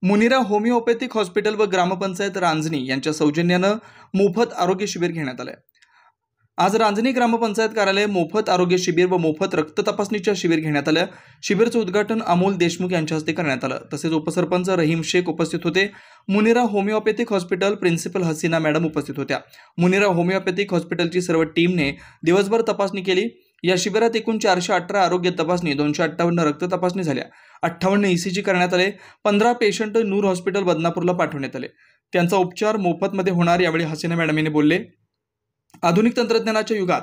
मुनिरा homeopathic hospital व ग्रामपंचायत रांजणी यांच्या सौजन्यानं मोफत आरोग्य शिबिर घेण्यात आले। आज रांजणी ग्रामपंचायत कार्यालय मोफत आरोग्य शिबिर व मोफत रक्त तपासणीच्या शिबिर घेण्यात आलं। शिबिरचं उद्घाटन अमोल देशमुख यांच्या हस्ते करण्यात आलं। तसेच उपसरपंच रहीम शेख उपस्थित होते। Munira homeopathic hospital principal Hasina madam उपस्थित होत्या। मुनिरा होमिओपॅथिक हॉस्पिटलची सर्व टीमने दिवसभर तपासणी केली। या शिबिरात एकूण 418 आरोग्य तपासणी, 258 रक्त तपासणी झाल्या, 58 ECG करण्यात आले। 15 पेशंट नूर हॉस्पिटल बदनापूरला पाठवण्यात आले। त्यांचा उपचार मोफतमध्ये होणार। यावेळी हसीना मॅडम यांनी बोलले, आधुनिक तंत्रज्ञानाच्या युगात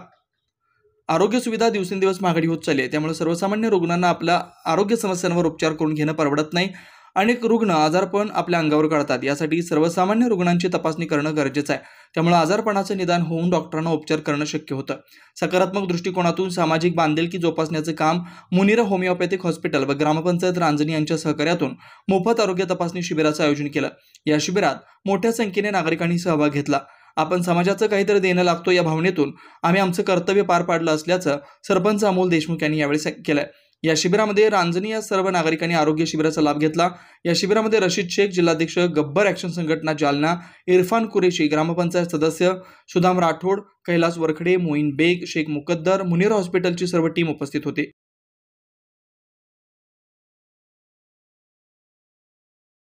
आरोग्य सुविधा दिवसेंदिवस महागडी होत चालली आहे। त्यामुळे सर्वसामान्य रुग्णांना आपल्या आरोग्य समस्यांवर उपचार करून घेणं परवडत नाही। अनेक रुग्ण आजारपण आपल्या अंगावर काढतात। यासाठी सर्वसामान्य रुग्णांची तपासणी करणं गरजेचं आहे। त्यामुळे आजारपणाचं निदान होऊन डॉक्टरांना उपचार करणं शक्य होतं। सकारात्मक दृष्टिकोनातून सामाजिक बांधिलकी जोपासण्याचं काम मुनिरा होमिओपॅथिक हॉस्पिटल व ग्रामपंचायत रांजणी यांच्या सहकार्यातून मोफत आरोग्य तपासणी शिबिराचं आयोजन केलं। या शिबिरात मोठ्या संख्येने नागरिकांनी सहभाग घेतला। आपण समाजाचं काहीतरी देणं लागतो या भावनेतून आम्ही आमचं कर्तव्य पार पाडलं असल्याचं सरपंच अमोल देशमुख यांनी यावेळी केलं। या शिबिरामध्ये रांजणी या सर्व नागरिकांनी आरोग्य शिबिराचा लाभ घेतला। या शिबिरामध्ये रशीद शेख, जिल्हाध्यक्ष गब्बर ॲक्शन संघटना जालना, इरफान कुरेशी, ग्रामपंचायत सदस्य सुदाम राठोड, कैलास वरखडे, मोईन बेग, शेख मुकद्दर, मुनिरा हॉस्पिटलची सर्व टीम उपस्थित होती।